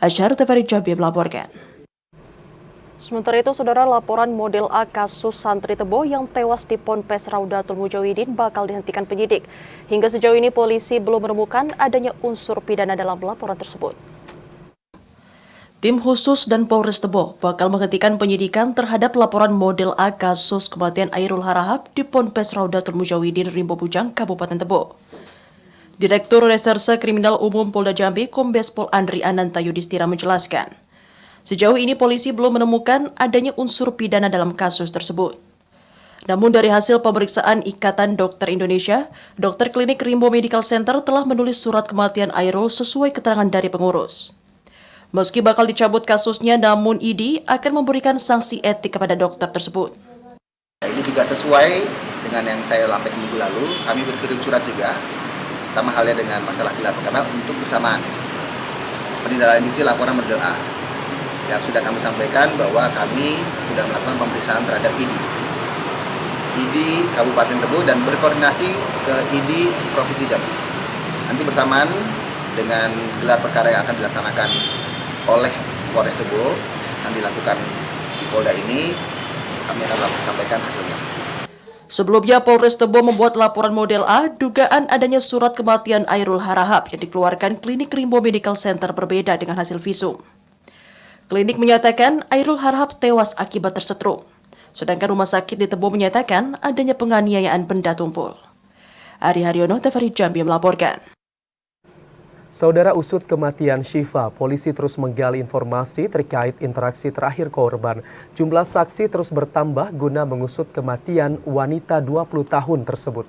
Speaker 3: Asyar TVRI Jambi melaporkan.
Speaker 2: Sementara itu, saudara, laporan model A kasus santri Tebo yang tewas di Ponpes Raudatul Mujawidin bakal dihentikan penyidik. Hingga sejauh ini polisi belum menemukan adanya unsur pidana dalam laporan tersebut.
Speaker 3: Tim khusus dan Polres Tebo bakal menghentikan penyidikan terhadap laporan model A kasus kematian Airul Harahap di Ponpes Raudatul Mujawidin Rimbo Bujang, Kabupaten Tebo. Direktur Reserse Kriminal Umum Polda Jambi, Kombes Pol Andri Ananta Yudhistira menjelaskan, sejauh ini polisi belum menemukan adanya unsur pidana dalam kasus tersebut. Namun dari hasil pemeriksaan Ikatan Dokter Indonesia, Dokter Klinik Rimbo Medical Center telah menulis surat kematian Airul sesuai keterangan dari pengurus. Meski bakal dicabut kasusnya, namun ID akan memberikan sanksi etik kepada dokter tersebut.
Speaker 23: Ini juga sesuai dengan yang saya lampaikan minggu lalu, kami berkirim surat juga, sama halnya dengan masalah gelar perkara untuk bersamaan. Penindaklanjuti laporan model A. Yang sudah kami sampaikan bahwa kami sudah melakukan pemeriksaan terhadap ID Kabupaten Tebo dan berkoordinasi ke ID Provinsi Jambi. Nanti bersamaan dengan gelar perkara yang akan dilaksanakan oleh Polres Tebo yang dilakukan di Polda ini, kami akan sampaikan hasilnya.
Speaker 3: Sebelumnya, Polres Tebo membuat laporan model A dugaan adanya surat kematian Airul Harahap yang dikeluarkan Klinik Rimbo Medical Center berbeda dengan hasil visum. Klinik menyatakan Airul Harahap tewas akibat tersetrum, sedangkan rumah sakit di Tebo menyatakan adanya penganiayaan benda tumpul. Ari Haryono, TVRI Jambi melaporkan.
Speaker 1: Saudara, usut kematian Syifa, polisi terus menggali informasi terkait interaksi terakhir korban. Jumlah saksi terus bertambah guna mengusut kematian wanita 20 tahun tersebut.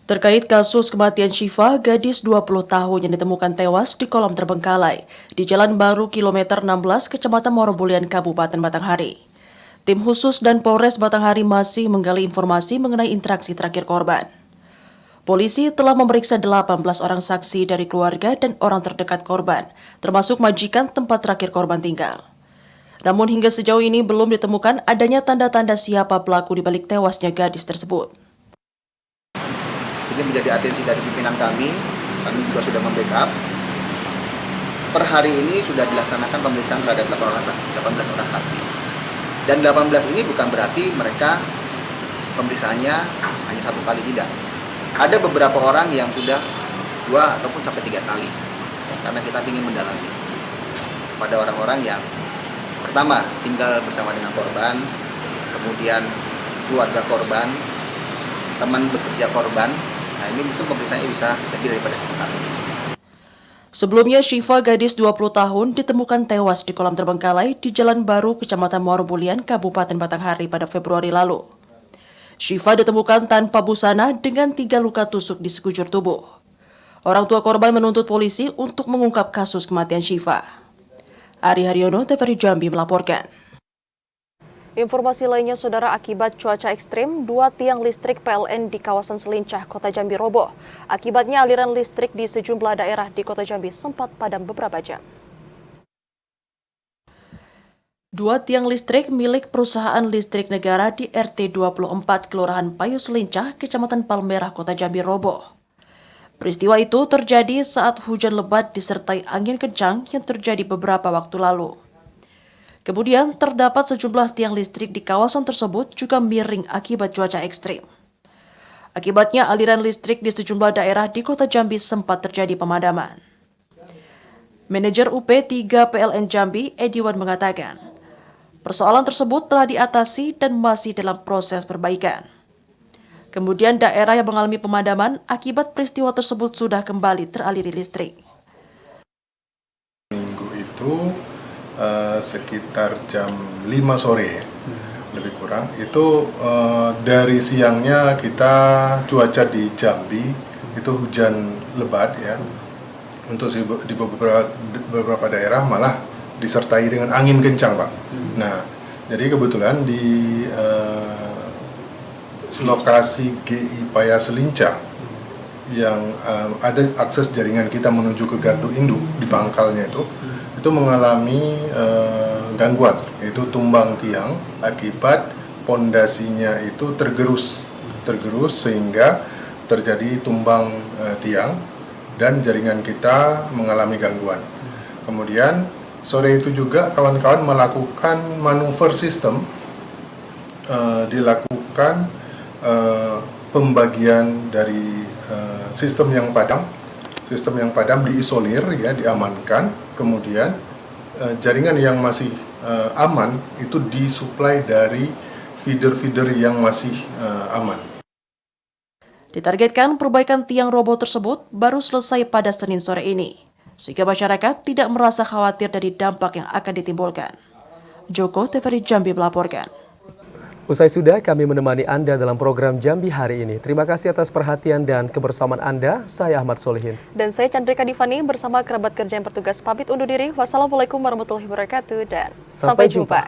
Speaker 3: Terkait kasus kematian Syifa, gadis 20 tahun yang ditemukan tewas di kolam terbengkalai di Jalan Baru kilometer 16 Kecamatan Muarobolian, Kabupaten Batanghari. Tim khusus dan Polres Batanghari masih menggali informasi mengenai interaksi terakhir korban. Polisi telah memeriksa 18 orang saksi dari keluarga dan orang terdekat korban, termasuk majikan tempat terakhir korban tinggal. Namun hingga sejauh ini belum ditemukan adanya tanda-tanda siapa pelaku di balik tewasnya gadis tersebut.
Speaker 23: Ini menjadi atensi dari pimpinan kami juga sudah membackup. Per hari ini sudah dilaksanakan pemeriksaan terhadap 18 orang saksi. Dan 18 ini bukan berarti mereka pemeriksaannya hanya satu kali, tidak. Ada beberapa orang yang sudah 2 ataupun sampai 3 kali, karena kita ingin mendalami kepada orang-orang yang pertama tinggal bersama dengan korban, kemudian keluarga korban, teman bekerja korban. Nah, ini mungkin pemeriksaannya bisa lebih daripada 1 kali.
Speaker 3: Sebelumnya, Syifa, gadis 20 tahun, ditemukan tewas di kolam terbengkalai di Jalan Baru, Kecamatan Muarobolian, Kabupaten Batanghari pada Februari lalu. Syifa ditemukan tanpa busana dengan 3 luka tusuk di sekujur tubuh. Orang tua korban menuntut polisi untuk mengungkap kasus kematian Syifa. Ari Haryono, TVRI Jambi melaporkan.
Speaker 2: Informasi lainnya, saudara, akibat cuaca ekstrim, 2 tiang listrik PLN di kawasan Selincah, Kota Jambi roboh. Akibatnya aliran listrik di sejumlah daerah di Kota Jambi sempat padam beberapa jam.
Speaker 3: Dua tiang listrik milik perusahaan listrik negara di RT 24 Kelurahan Payu Selincah, Kecamatan Palmerah, Kota Jambi roboh. Peristiwa itu terjadi saat hujan lebat disertai angin kencang yang terjadi beberapa waktu lalu. Kemudian terdapat sejumlah tiang listrik di kawasan tersebut juga miring akibat cuaca ekstrim. Akibatnya aliran listrik di sejumlah daerah di Kota Jambi sempat terjadi pemadaman. Manajer UP3 PLN Jambi, Ediwan mengatakan, persoalan tersebut telah diatasi dan masih dalam proses perbaikan. Kemudian daerah yang mengalami pemadaman akibat peristiwa tersebut sudah kembali teraliri listrik.
Speaker 6: Minggu itu sekitar jam 5 sore, lebih kurang. Itu dari siangnya kita cuaca di Jambi itu hujan lebat ya. Untuk di beberapa daerah malah disertai dengan angin kencang, Pak. Nah, jadi kebetulan di lokasi GI Paya Selincah yang ada akses jaringan kita menuju ke gardu induk di pangkalnya itu mengalami gangguan, yaitu tumbang tiang akibat pondasinya itu tergerus sehingga terjadi tumbang tiang dan jaringan kita mengalami gangguan. Kemudian sore itu juga kawan-kawan melakukan manuver sistem, dilakukan pembagian dari sistem yang padam diisolir ya, diamankan. Kemudian jaringan yang masih aman itu disuplai dari feeder-feeder yang masih aman.
Speaker 3: Ditargetkan perbaikan tiang roboh tersebut baru selesai pada Senin sore ini, sehingga masyarakat tidak merasa khawatir dari dampak yang akan ditimbulkan. Joko TVRI Jambi melaporkan.
Speaker 1: Usai sudah kami menemani Anda dalam program Jambi hari ini. Terima kasih atas perhatian dan kebersamaan Anda. Saya Ahmad Solihin.
Speaker 2: Dan saya Chandrika Divani bersama kerabat kerja yang bertugas pamit undur diri. Wassalamualaikum warahmatullahi wabarakatuh dan sampai jumpa.